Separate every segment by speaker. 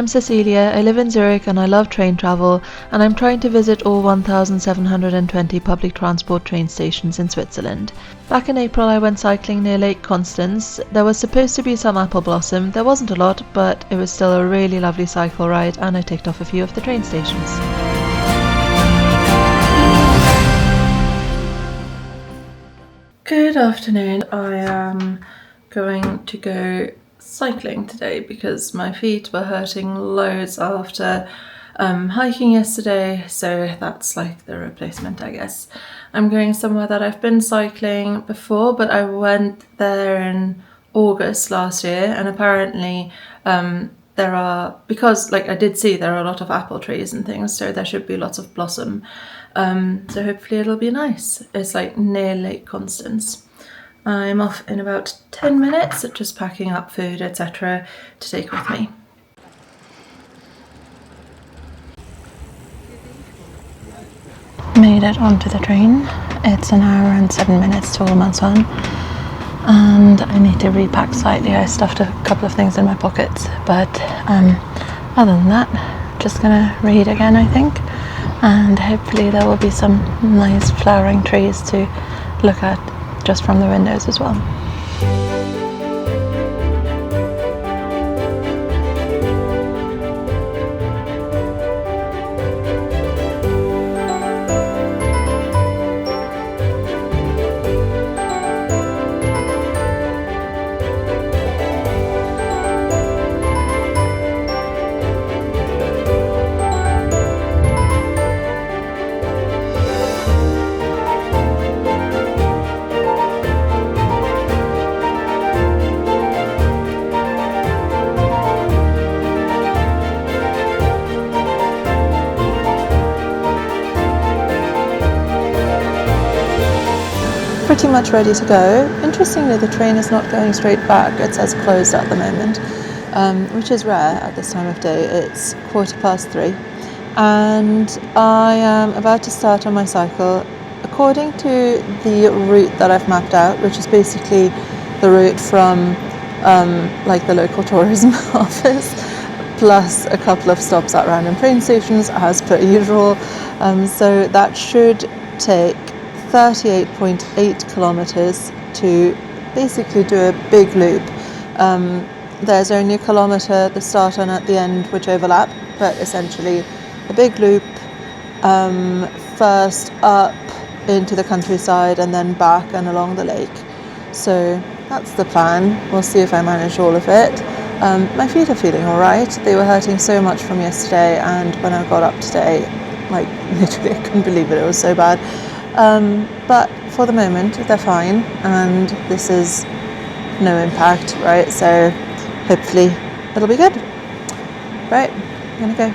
Speaker 1: I'm Cecilia, I live in Zurich and I love train travel, and I'm trying to visit all 1,720 public transport train stations in Switzerland. Back in April I went cycling near Lake Constance. There was supposed to be some apple blossom. There wasn't a lot, but it was still a really lovely cycle ride, and I ticked off a few of the train stations. Good afternoon. I am going to go cycling today because my feet were hurting loads after hiking yesterday, so that's like the replacement, I guess. I'm going somewhere that I've been cycling before, but I went there in August last year, and apparently there are, because like I did see there are a lot of apple trees and things, so there should be lots of blossom, so hopefully it'll be nice. It's like near Lake Constance. I'm off in about 10 minutes, just packing up food, etc. to take with me. Made it onto the train. It's an hour and 7 minutes to Romanshorn, and I need to repack slightly. I stuffed a couple of things in my pockets, but other than that, just gonna read again, I think, and hopefully there will be some nice flowering trees to look at just from the windows as well. Pretty much ready to go. Interestingly, the train is not going straight back. It says closed at the moment, which is rare at this time of day. It's 3:15, and I am about to start on my cycle according to the route that I've mapped out, which is basically the route from like the local tourism office, plus a couple of stops at random train stations as per usual. So that should take 38.8 kilometers to basically do a big loop. There's only a kilometer at the start and at the end which overlap, but essentially a big loop, first up into the countryside and then back and along the lake. So that's the plan. We'll see if I manage all of it. My feet are feeling alright. They were hurting so much from yesterday, and when I got up today, like literally I couldn't believe it was so bad. But for the moment they're fine, and this is no impact, right? So hopefully it'll be good. Right, I'm gonna go.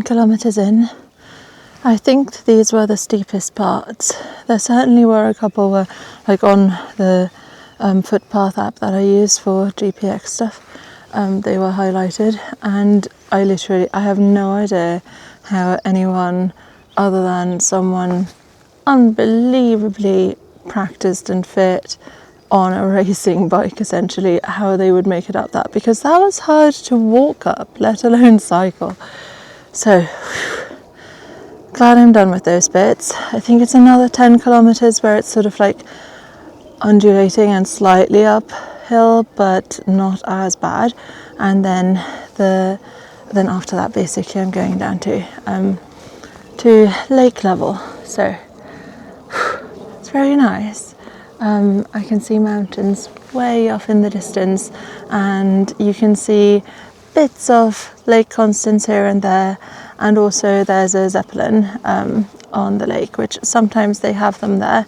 Speaker 1: Kilometers in. I think these were the steepest parts. There certainly were a couple where, like on the footpath app that I use for GPX stuff, they were highlighted, and I have no idea how anyone other than someone unbelievably practiced and fit on a racing bike, essentially, how they would make it up that, because that was hard to walk up, let alone cycle. So glad I'm done with those bits. I think it's another 10 kilometers where it's sort of like undulating and slightly uphill, but not as bad. And then the then after that basically I'm going down to lake level, so it's very nice. I can see mountains way off in the distance, and you can see bits of Lake Constance here and there, and also there's a Zeppelin on the lake, which sometimes they have them there.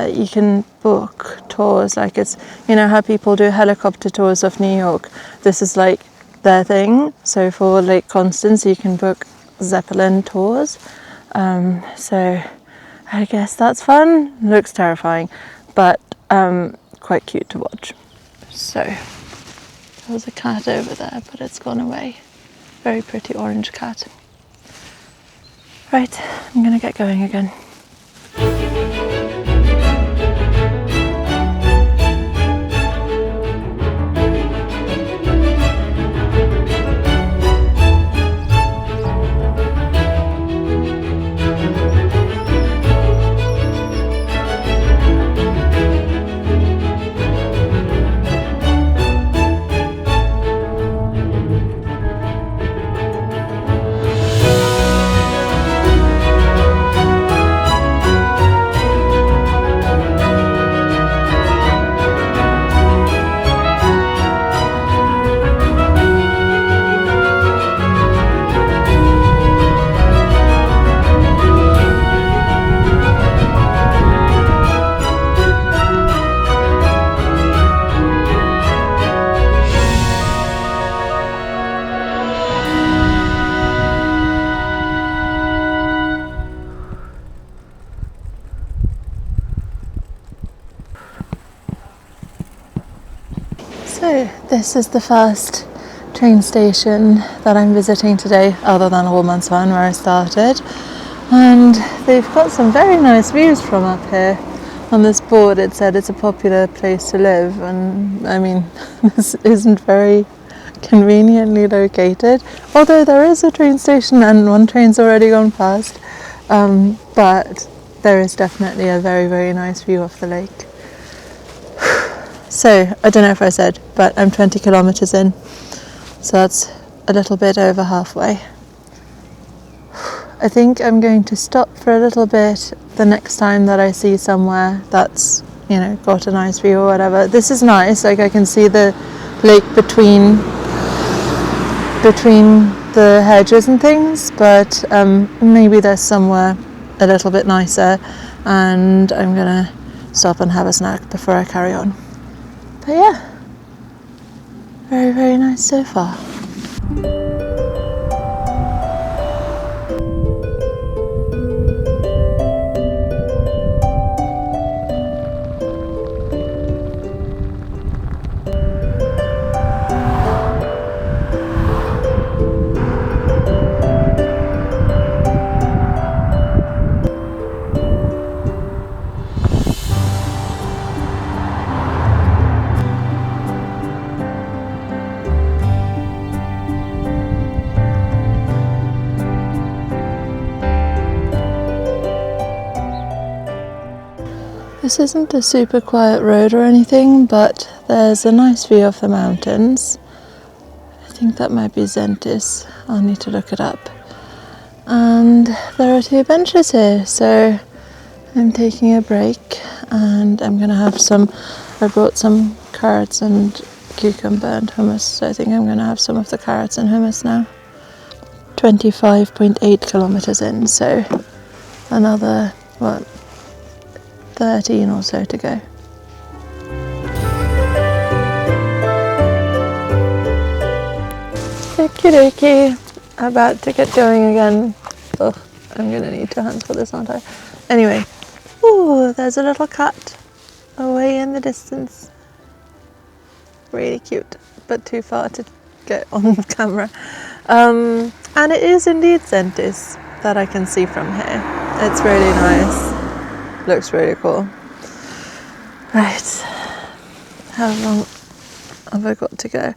Speaker 1: You can book tours, like it's, you know how people do helicopter tours of New York, this is like their thing. So for Lake Constance you can book Zeppelin tours, so I guess that's fun. Looks terrifying, but quite cute to watch. So there was a cat over there, but it's gone away. Very pretty orange cat. Right, I'm gonna get going again. So this is the first train station that I'm visiting today, other than Romanshorn where I started, and they've got some very nice views from up here. On this board it said it's a popular place to live, and I mean this isn't very conveniently located, although there is a train station and one train's already gone past, but there is definitely a very, very nice view of the lake. So, I don't know if I said, but I'm 20 kilometers in, so that's a little bit over halfway. I think I'm going to stop for a little bit the next time that I see somewhere that's, you know, got a nice view or whatever. This is nice, like I can see the lake between the hedges and things, but maybe there's somewhere a little bit nicer, and I'm gonna stop and have a snack before I carry on. But yeah, very, very nice so far. This isn't a super quiet road or anything, but there's a nice view of the mountains. I think that might be Zentis. I'll need to look it up. And there are 2 benches here, so I'm taking a break and I'm gonna have some, I brought some carrots and cucumber and hummus, so I think I'm gonna have some of the carrots and hummus now. 25.8 kilometers in, so another, 13 or so to go. Okie dokie, about to get going again. Ugh, I'm gonna need 2 hands for this, aren't I? Anyway, ooh, there's a little cat away in the distance. Really cute, but too far to get on camera. And it is indeed Zentis that I can see from here. It's really nice. Looks really cool. Right, how long have I got to go?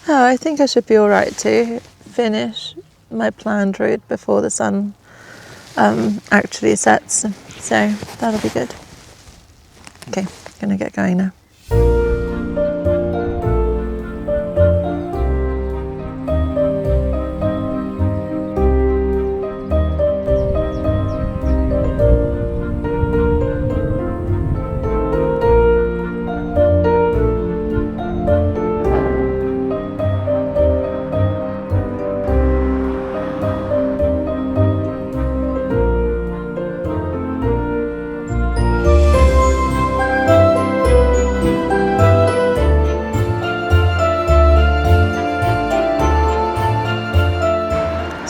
Speaker 1: Oh, I think I should be all right to finish my planned route before the sun actually sets, so that'll be good. Okay, gonna get going now.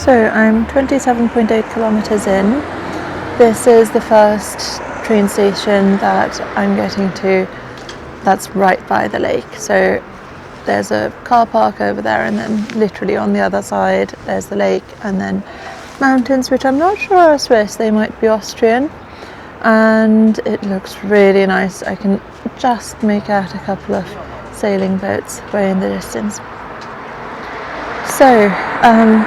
Speaker 1: So I'm 27.8 kilometers in. This is the first train station that I'm getting to that's right by the lake. So there's a car park over there, and then literally on the other side there's the lake, and then mountains, which I'm not sure are Swiss, they might be Austrian, and it looks really nice. I can just make out a couple of sailing boats way in the distance. So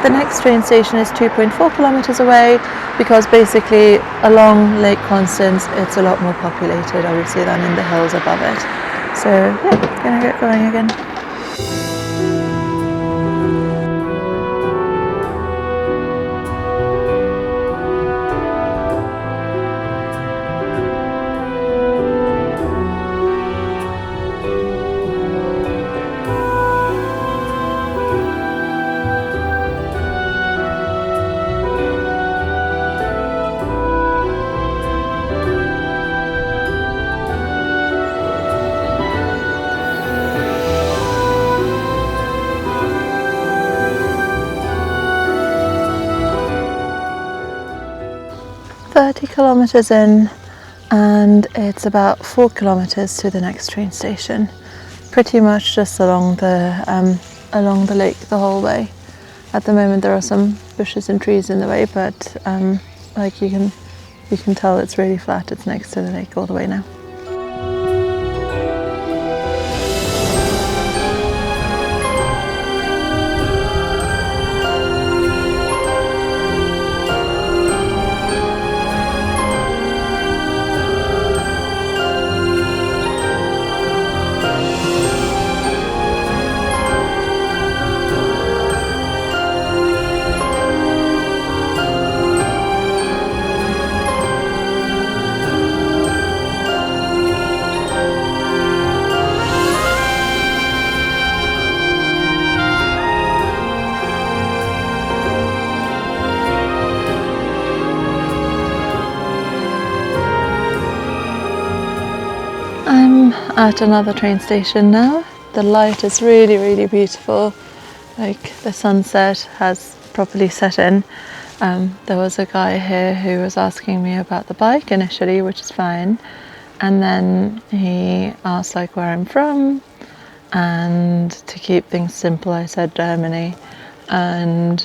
Speaker 1: the next train station is 2.4 kilometers away, because basically along Lake Constance it's a lot more populated obviously than in the hills above it. So yeah, gonna get going again. Kilometers in, and it's about 4 kilometers to the next train station. Pretty much just along the lake the whole way. At the moment there are some bushes and trees in the way, but like you can tell it's really flat. It's next to the lake all the way now. I'm at another train station now. The light is really, really beautiful. Like the sunset has properly set in. There was a guy here who was asking me about the bike initially, which is fine. And then he asked like where I'm from, and to keep things simple I said Germany. And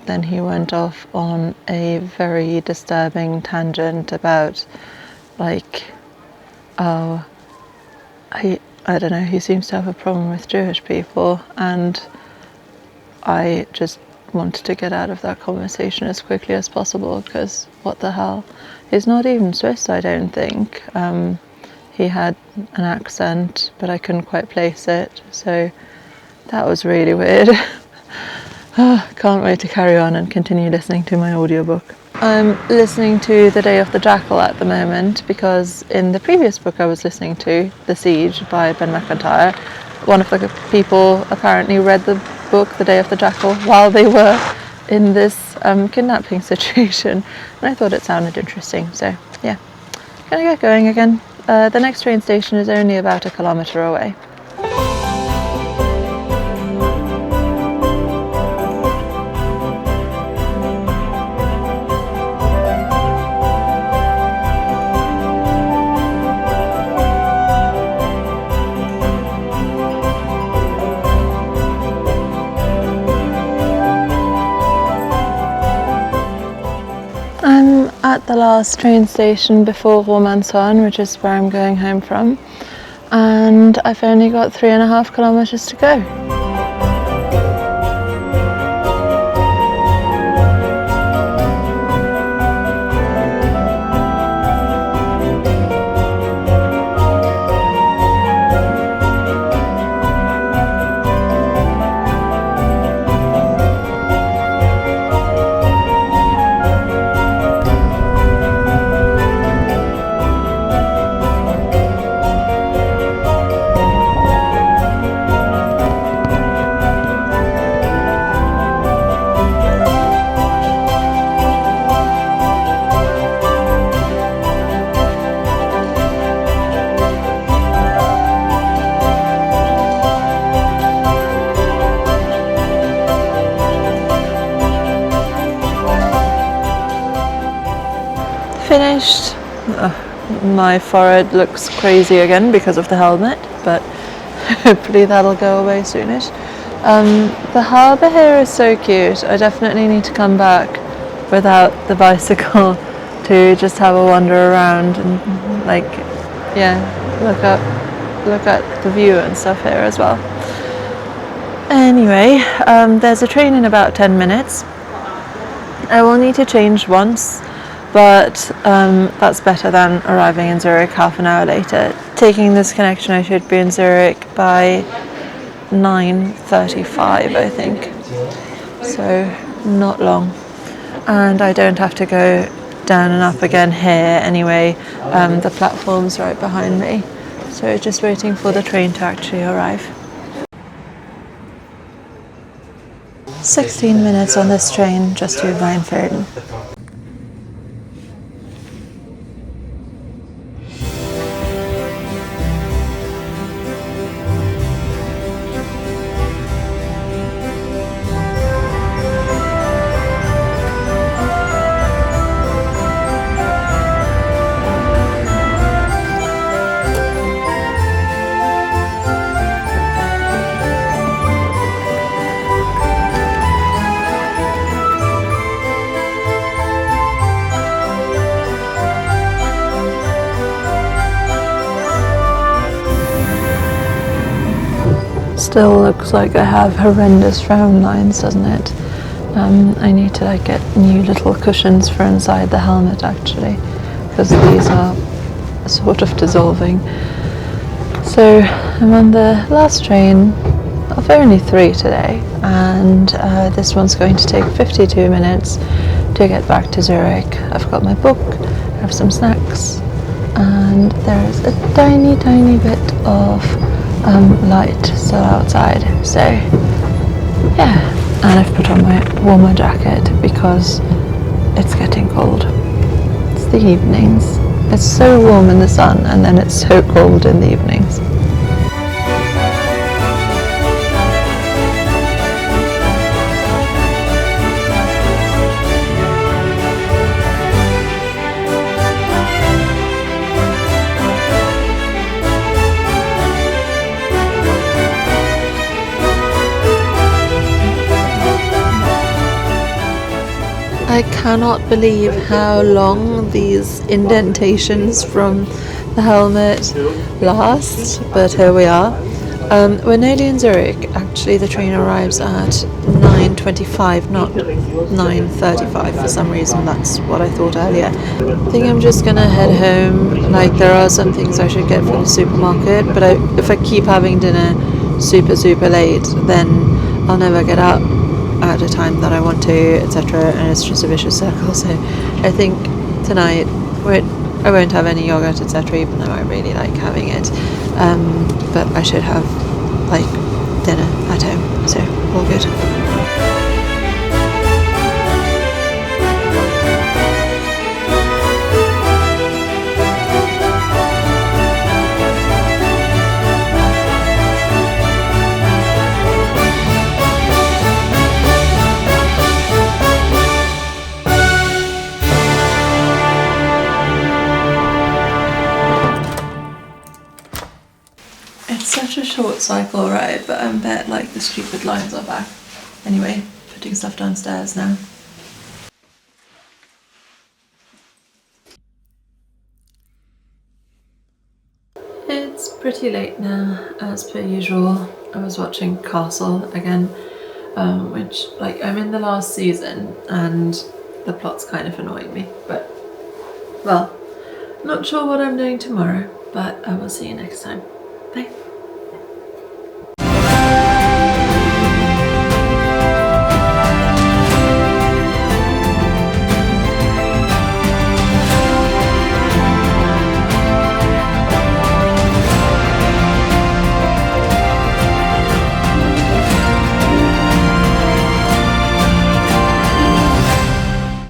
Speaker 1: then he went off on a very disturbing tangent about like, oh, I don't know, he seems to have a problem with Jewish people, and I just wanted to get out of that conversation as quickly as possible, because what the hell, he's not even Swiss, I don't think. He had an accent but I couldn't quite place it, so that was really weird. Can't wait to carry on and continue listening to my audiobook. I'm listening to The Day of the Jackal at the moment, because in the previous book I was listening to The Siege by Ben McIntyre. One of the people apparently read the book The Day of the Jackal while they were in this kidnapping situation, and I thought it sounded interesting, so yeah, gonna get going again. The next train station is only about 1 kilometer away. I'm at the last train station before Romanshorn, which is where I'm going home from, and I've only got 3.5 kilometers to go. finished. My forehead looks crazy again because of the helmet, but hopefully that'll go away soonish. The harbour here is so cute. I definitely need to come back without the bicycle to just have a wander around and look at the view and stuff here as well. Anyway, there's a train in about 10 minutes. I will need to change once, but that's better than arriving in Zurich half an hour later. Taking this connection, I should be in Zurich by 9:35, I think. So not long. And I don't have to go down and up again here anyway. The platform's right behind me. So just waiting for the train to actually arrive. 16 minutes on this train just to Weinfelden. Still looks like I have horrendous frown lines, doesn't it? I need to get new little cushions for inside the helmet actually, because these are sort of dissolving. So I'm on the last train of only 3 today, and this one's going to take 52 minutes to get back to Zurich. I've got my book, I have some snacks, and there is a tiny bit of light still outside, so yeah. And I've put on my warmer jacket because it's getting cold. It's the evenings. It's so warm in the sun and then it's so cold in the evenings. I cannot believe how long these indentations from the helmet last, but here we are. We're nearly in Zurich. Actually, the train arrives at 9:25, not 9:35 for some reason. That's what I thought earlier. I think I'm just gonna head home. There are some things I should get from the supermarket, but if I keep having dinner super late, then I'll never get up at a time that I want to, etc., and it's just a vicious circle. So I think tonight I won't have any yogurt, etc., even though I really like having it, but I should have dinner at home, so all good. Such a short cycle ride, but I bet the stupid lines are back. Anyway, putting stuff downstairs now. It's pretty late now, as per usual. I was watching Castle again, which I'm in the last season and the plot's kind of annoying me, but well, not sure what I'm doing tomorrow, but I will see you next time. Bye.